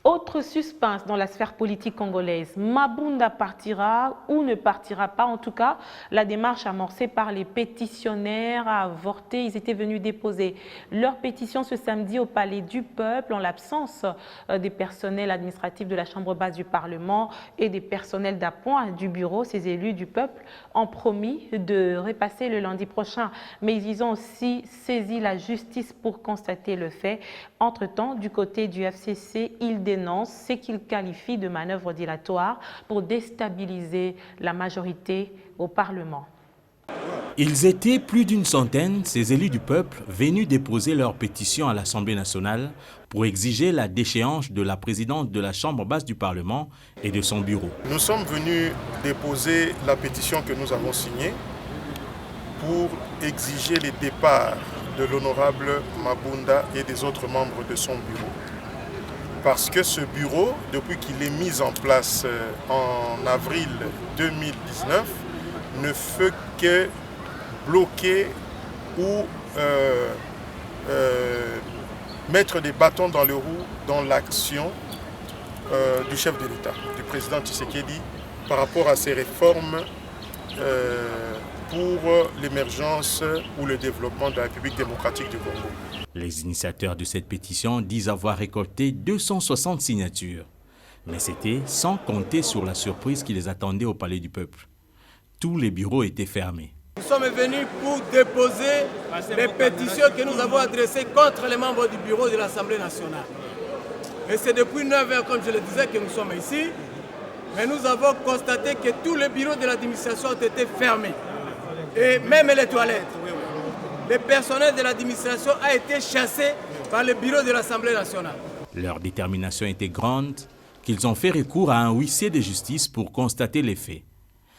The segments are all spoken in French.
Autre suspense dans la sphère politique congolaise, Mabunda partira ou ne partira pas. En tout cas, la démarche amorcée par les pétitionnaires a avorté. Ils étaient venus déposer leur pétition ce samedi au Palais du Peuple en l'absence des personnels administratifs de la Chambre basse du Parlement et des personnels d'appoint du bureau. Ces élus du peuple ont promis de repasser le lundi prochain. Mais ils ont aussi saisi la justice pour constater le fait. Entre-temps, du côté du FCC, ils dénoncent ce qu'ils qualifient de manœuvre dilatoire pour déstabiliser la majorité au Parlement. Ils étaient plus d'une centaine, ces élus du peuple, venus déposer leur pétition à l'Assemblée nationale pour exiger la déchéance de la présidente de la Chambre basse du Parlement et de son bureau. Nous sommes venus déposer la pétition que nous avons signée pour exiger les départs de l'honorable Mabunda et des autres membres de son bureau. Parce que ce bureau, depuis qu'il est mis en place en avril 2019, ne fait que bloquer ou mettre des bâtons dans les roues dans l'action du chef de l'État, du président Tshisekedi, par rapport à ces réformes pour l'émergence ou le développement de la République démocratique du Congo. Les initiateurs de cette pétition disent avoir récolté 260 signatures. Mais c'était sans compter sur la surprise qui les attendait au Palais du Peuple. Tous les bureaux étaient fermés. Nous sommes venus pour déposer les pétitions que nous avons adressées contre les membres du bureau de l'Assemblée nationale. Et c'est depuis 9 heures, comme je le disais, que nous sommes ici. Mais nous avons constaté que tous les bureaux de l'administration ont été fermés. Et même les toilettes. Le personnel de l'administration a été chassé par le bureau de l'Assemblée nationale. Leur détermination était grande qu'ils ont fait recours à un huissier de justice pour constater les faits.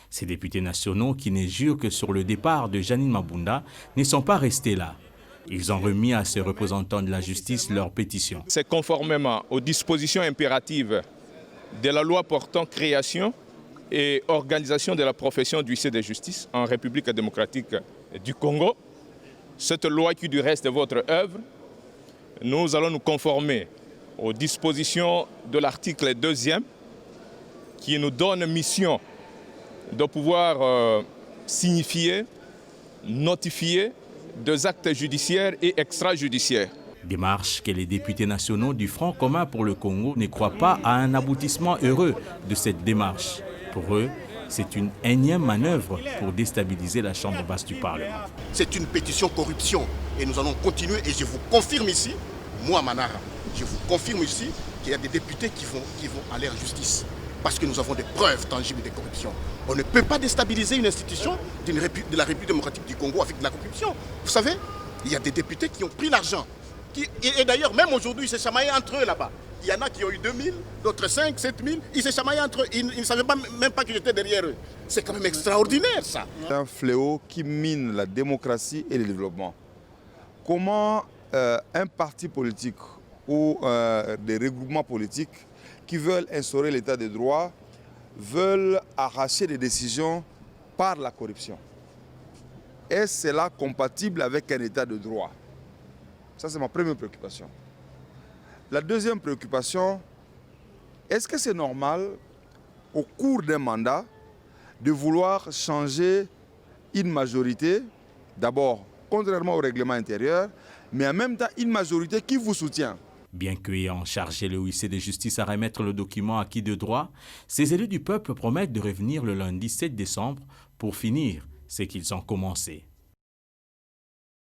Ces députés nationaux qui ne jurent que sur le départ de Janine Mabunda ne sont pas restés là. Ils ont remis à ces représentants de la justice leur pétition. C'est conformément aux dispositions impératives de la loi portant création et organisation de la profession d'huissier de justice en République démocratique du Congo. Cette loi qui du reste est votre œuvre, nous allons nous conformer aux dispositions de l'article 2e qui nous donne mission de pouvoir signifier, notifier des actes judiciaires et extrajudiciaires. Démarche que les députés nationaux du Front commun pour le Congo ne croient pas à un aboutissement heureux de cette démarche. Pour eux, c'est une énième manœuvre pour déstabiliser la Chambre basse du Parlement. C'est une pétition corruption et nous allons continuer et je vous confirme ici, moi Manara, je vous confirme ici qu'il y a des députés qui vont aller en justice parce que nous avons des preuves tangibles de corruption. On ne peut pas déstabiliser une institution de la République démocratique du Congo avec de la corruption. Vous savez, il y a des députés qui ont pris l'argent. Et d'ailleurs, même aujourd'hui, ils se chamaillent entre eux là-bas. Il y en a qui ont eu 2 000, d'autres 5, 7 000. Ils se chamaillaient entre eux. Ils ne savaient même pas que j'étais derrière eux. C'est quand même extraordinaire, ça. C'est un fléau qui mine la démocratie et le développement. Comment un parti politique ou des regroupements politiques qui veulent instaurer l'état de droit veulent arracher des décisions par la corruption? Est-ce cela compatible avec un état de droit? Ça, c'est ma première préoccupation. La deuxième préoccupation, est-ce que c'est normal, au cours d'un mandat, de vouloir changer une majorité, d'abord contrairement au règlement intérieur, mais en même temps une majorité qui vous soutient? Bien qu'ayant chargé le huissier de justice à remettre le document acquis de droit, ces élus du peuple promettent de revenir le lundi 7 décembre pour finir ce qu'ils ont commencé.